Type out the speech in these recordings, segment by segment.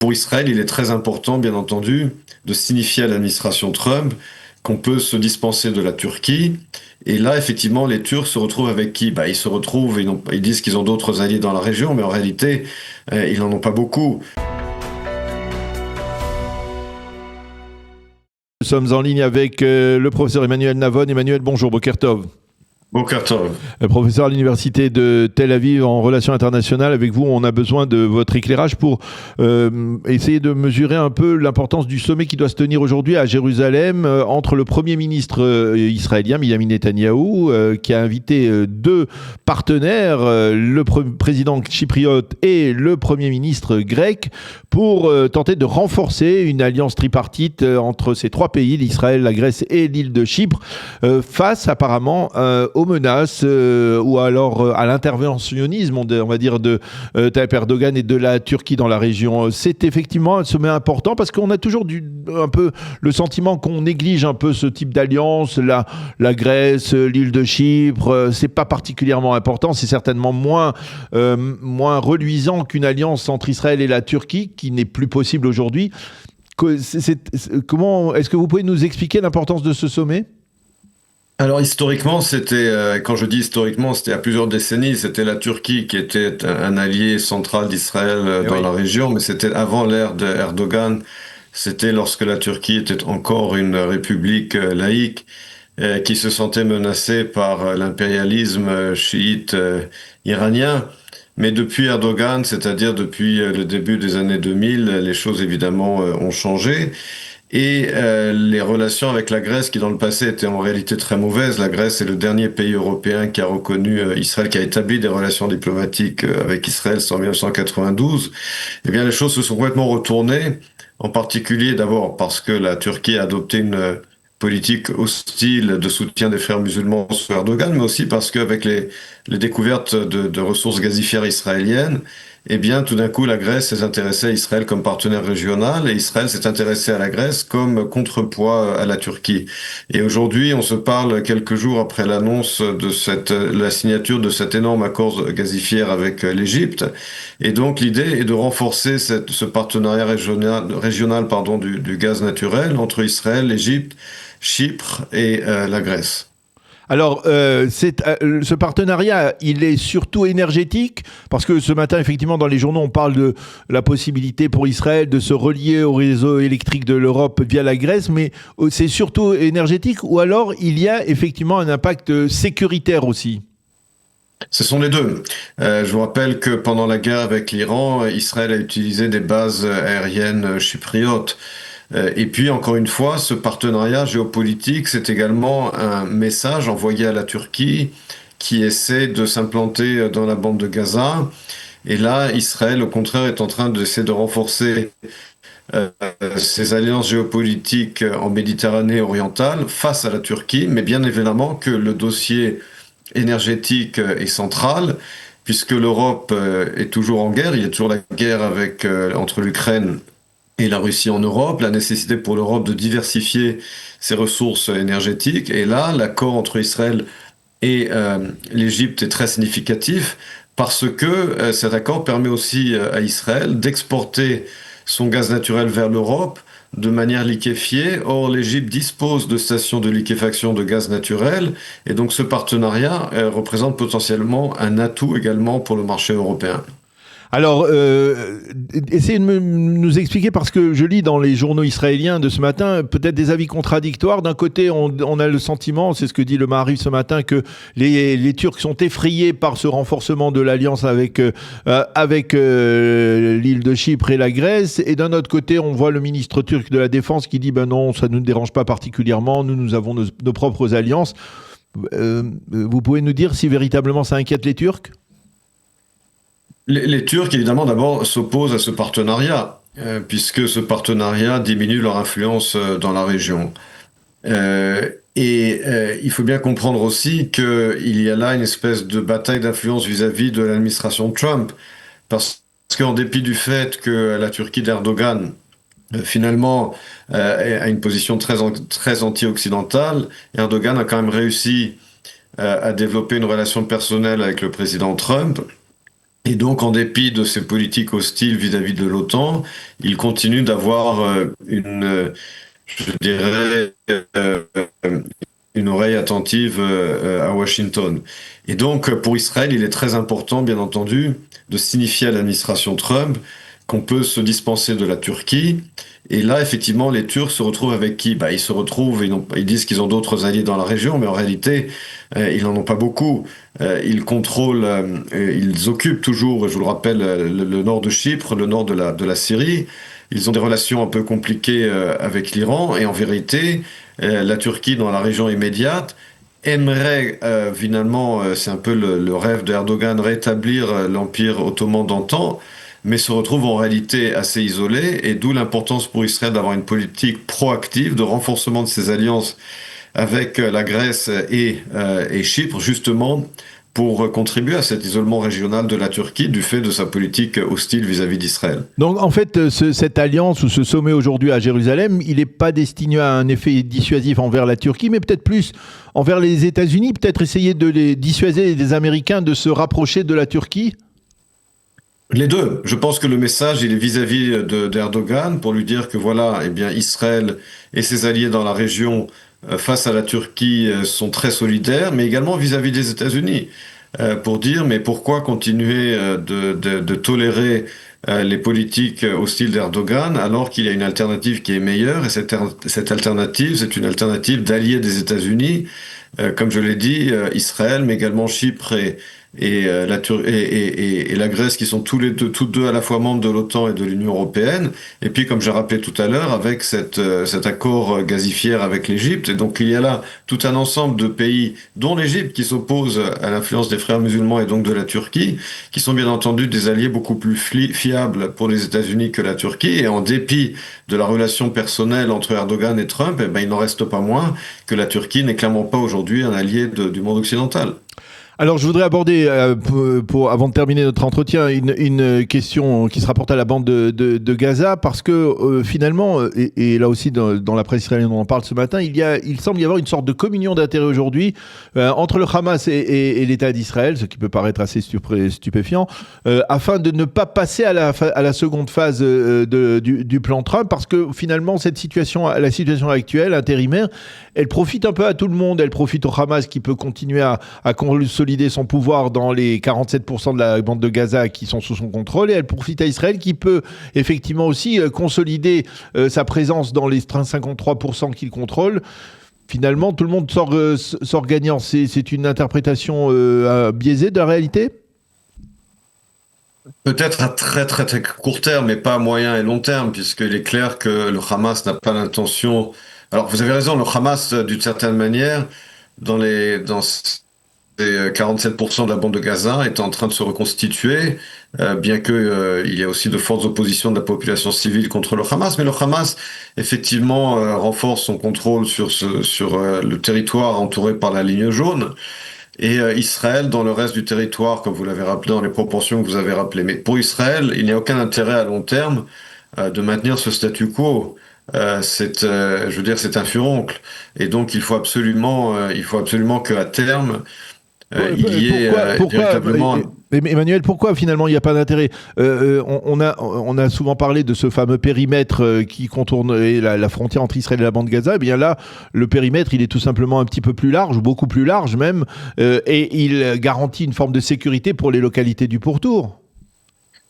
pour Israël, il est très important, bien entendu, de signifier à l'administration Trump qu'on peut se dispenser de la Turquie. Et là, effectivement, les Turcs se retrouvent avec qui? Ils se retrouvent, ils disent qu'ils ont d'autres alliés dans la région, mais en réalité, ils n'en ont pas beaucoup. Nous sommes en ligne avec le professeur Emmanuel Navon. Emmanuel, bonjour, Boker Tov. Boker Tov. Professeur à l'université de Tel Aviv en relations internationales. Avec vous, on a besoin de votre éclairage pour essayer de mesurer un peu l'importance du sommet qui doit se tenir aujourd'hui à Jérusalem entre le Premier ministre israélien, Benjamin Netanyahou, qui a invité deux partenaires, le président chypriote et le Premier ministre grec, pour tenter de renforcer une alliance tripartite entre ces trois pays, l'Israël, la Grèce et l'île de Chypre, face apparemment aux menaces ou alors à l'interventionnisme, on va dire, de Tayyip Erdogan et de la Turquie dans la région. C'est effectivement un sommet important parce qu'on a toujours un peu le sentiment qu'on néglige un peu ce type d'alliance. La Grèce, l'île de Chypre, c'est pas particulièrement important. C'est certainement moins reluisant qu'une alliance entre Israël et la Turquie qui n'est plus possible aujourd'hui. Est-ce que vous pouvez nous expliquer l'importance de ce sommet ? Alors historiquement, quand je dis historiquement, c'était à plusieurs décennies, c'était la Turquie qui était un allié central d'Israël dans la région, mais c'était avant l'ère d'Erdogan, c'était lorsque la Turquie était encore une république laïque qui se sentait menacée par l'impérialisme chiite iranien. Mais depuis Erdogan, c'est-à-dire depuis le début des années 2000, les choses évidemment ont changé. Et les relations avec la Grèce, qui dans le passé étaient en réalité très mauvaises, la Grèce est le dernier pays européen qui a reconnu Israël, qui a établi des relations diplomatiques avec Israël en 1992, eh bien les choses se sont complètement retournées, en particulier d'abord parce que la Turquie a adopté une politique hostile de soutien des frères musulmans sur Erdogan, mais aussi parce qu'avec les découvertes de ressources gazifères israéliennes, eh bien, tout d'un coup, la Grèce s'est intéressée à Israël comme partenaire régional et Israël s'est intéressé à la Grèce comme contrepoids à la Turquie. Et aujourd'hui, on se parle quelques jours après l'annonce de la signature de cet énorme accord gazifière avec l'Égypte. Et donc, l'idée est de renforcer ce partenariat régional du gaz naturel entre Israël, l'Égypte, Chypre et la Grèce. Alors, ce partenariat, il est surtout énergétique, parce que ce matin, effectivement, dans les journaux, on parle de la possibilité pour Israël de se relier au réseau électrique de l'Europe via la Grèce, mais c'est surtout énergétique, ou alors il y a effectivement un impact sécuritaire aussi? Ce sont les deux. Je vous rappelle que pendant la guerre avec l'Iran, Israël a utilisé des bases aériennes chypriotes. Et puis, encore une fois, ce partenariat géopolitique, c'est également un message envoyé à la Turquie qui essaie de s'implanter dans la bande de Gaza. Et là, Israël, au contraire, est en train d'essayer de renforcer ses alliances géopolitiques en Méditerranée orientale face à la Turquie. Mais bien évidemment que le dossier énergétique est central, puisque l'Europe est toujours en guerre. Il y a toujours la guerre entre l'Ukraine et la Russie en Europe, la nécessité pour l'Europe de diversifier ses ressources énergétiques. Et là, l'accord entre Israël et l'Égypte est très significatif parce que cet accord permet aussi à Israël d'exporter son gaz naturel vers l'Europe de manière liquéfiée. Or, l'Égypte dispose de stations de liquéfaction de gaz naturel et donc ce partenariat représente potentiellement un atout également pour le marché européen. Alors, essayez de nous expliquer, parce que je lis dans les journaux israéliens de ce matin peut-être des avis contradictoires. D'un côté, on a le sentiment, c'est ce que dit le Maariv ce matin, que les Turcs sont effrayés par ce renforcement de l'alliance avec l'île de Chypre et la Grèce. Et d'un autre côté, on voit le ministre turc de la Défense qui dit « Ben non, ça ne nous dérange pas particulièrement, nous avons nos propres alliances ». Vous pouvez nous dire si véritablement ça inquiète les Turcs ? Les Turcs, évidemment, d'abord s'opposent à ce partenariat, puisque ce partenariat diminue leur influence dans la région. Il faut bien comprendre aussi qu'il y a là une espèce de bataille d'influence vis-à-vis de l'administration Trump, parce qu'en dépit du fait que la Turquie d'Erdogan, finalement, a une position très anti-occidentale, Erdogan a quand même réussi à développer une relation personnelle avec le président Trump. Et donc, en dépit de ces politiques hostiles vis-à-vis de l'OTAN, il continue d'avoir je dirais, une oreille attentive à Washington. Et donc, pour Israël, il est très important, bien entendu, de signifier à l'administration Trump qu'on peut se dispenser de la Turquie. Et là, effectivement, les Turcs se retrouvent avec qui? Bah, ils se retrouvent, ils disent qu'ils ont d'autres alliés dans la région, mais en réalité, ils n'en ont pas beaucoup. Ils contrôlent, ils occupent toujours, je vous le rappelle, le nord de Chypre, le nord de la Syrie. Ils ont des relations un peu compliquées avec l'Iran, et en vérité, la Turquie, dans la région immédiate, aimerait finalement, c'est un peu le rêve d'Erdogan, rétablir l'empire ottoman d'antan, mais se retrouve en réalité assez isolé, et d'où l'importance pour Israël d'avoir une politique proactive de renforcement de ses alliances avec la Grèce et Chypre, justement pour contribuer à cet isolement régional de la Turquie du fait de sa politique hostile vis-à-vis d'Israël. Donc en fait, cette alliance ou ce sommet aujourd'hui à Jérusalem, il n'est pas destiné à un effet dissuasif envers la Turquie, mais peut-être plus envers les États-Unis, peut-être essayer de les dissuader des Américains de se rapprocher de la Turquie. Les deux. Je pense que le message, il est vis-à-vis d'Erdogan pour lui dire que voilà, eh bien, Israël et ses alliés dans la région face à la Turquie sont très solidaires, mais également vis-à-vis des États-Unis pour dire mais pourquoi continuer de tolérer les politiques hostiles d'Erdogan alors qu'il y a une alternative qui est meilleure et cette alternative, c'est une alternative d'alliés des États-Unis, comme je l'ai dit, Israël, mais également Chypre et la Grèce qui sont toutes deux à la fois membres de l'OTAN et de l'Union européenne. Et puis, comme j'ai rappelé tout à l'heure, avec cet accord gazifière avec l'Égypte. Et donc, il y a là tout un ensemble de pays, dont l'Égypte, qui s'opposent à l'influence des frères musulmans et donc de la Turquie, qui sont bien entendu des alliés beaucoup plus fiables pour les États-Unis que la Turquie. Et en dépit de la relation personnelle entre Erdogan et Trump, eh ben, il n'en reste pas moins que la Turquie n'est clairement pas aujourd'hui un allié du monde occidental. Alors, je voudrais aborder, avant de terminer notre entretien, une question qui se rapporte à la bande de Gaza, parce que finalement, et là aussi dans la presse israélienne, on en parle ce matin, il semble y avoir une sorte de communion d'intérêts aujourd'hui entre le Hamas et l'État d'Israël, ce qui peut paraître assez stupéfiant, afin de ne pas passer à la seconde phase du plan Trump, parce que finalement, la situation actuelle, intérimaire, elle profite un peu à tout le monde. Elle profite au Hamas qui peut continuer à consolider son pouvoir dans les 47% de la bande de Gaza qui sont sous son contrôle, et elle profite à Israël qui peut effectivement aussi consolider sa présence dans les 53% qu'il contrôle. Finalement, tout le monde sort gagnant. C'est une interprétation biaisée de la réalité ? Peut-être à très très très court terme, mais pas à moyen et long terme, puisqu'il est clair que le Hamas n'a pas l'intention. Alors, vous avez raison, le Hamas, d'une certaine manière, dans ces 47% de la bande de Gaza est en train de se reconstituer, bien que il y a aussi de fortes oppositions de la population civile contre le Hamas. Mais le Hamas, effectivement, renforce son contrôle sur le territoire entouré par la ligne jaune. Et Israël dans le reste du territoire, comme vous l'avez rappelé, dans les proportions que vous avez rappelées. Mais pour Israël, il n'y a aucun intérêt à long terme de maintenir ce statu quo. Je veux dire, c'est un furoncle. Et donc, il faut absolument qu'à terme, il y ait véritablement. Emmanuel, pourquoi finalement il n'y a pas d'intérêt ? On a souvent parlé de ce fameux périmètre qui contourne la frontière entre Israël et la bande de Gaza. Eh bien là, le périmètre, il est tout simplement un petit peu plus large, beaucoup plus large même, et il garantit une forme de sécurité pour les localités du pourtour.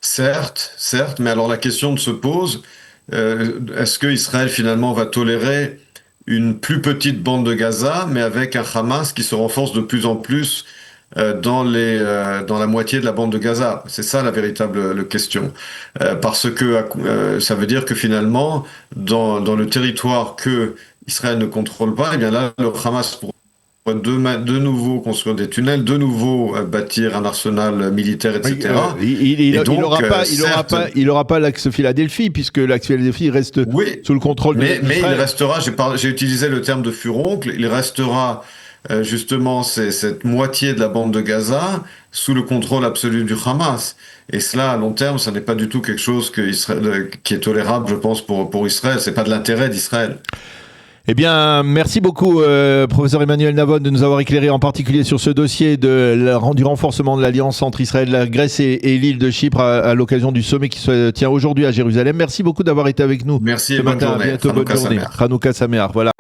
Certes, mais alors la question se pose, est-ce que Israël finalement va tolérer une plus petite bande de Gaza, mais avec un Hamas qui se renforce de plus en plus dans la moitié de la bande de Gaza? C'est ça la véritable question. Parce que ça veut dire que finalement, dans le territoire que Israël ne contrôle pas, eh bien là, le Hamas pourra de nouveau construire des tunnels, de nouveau bâtir un arsenal militaire, etc. Il n'aura pas l'axe Philadelphie, puisque l'axe Philadelphie reste sous le contrôle mais il restera, j'ai utilisé le terme de furoncle, il restera justement cette moitié de la bande de Gaza sous le contrôle absolu du Hamas. Et cela, à long terme, ça n'est pas du tout quelque chose qui est tolérable, je pense, pour Israël. C'est pas de l'intérêt d'Israël. Eh bien, merci beaucoup, professeur Emmanuel Navon, de nous avoir éclairé en particulier sur ce dossier du renforcement de l'alliance entre Israël, la Grèce et l'île de Chypre à l'occasion du sommet qui se tient aujourd'hui à Jérusalem. Merci beaucoup d'avoir été avec nous Merci ce et bonne matin. journée. À bientôt, bonne journée. Hanouka Sameach. Voilà.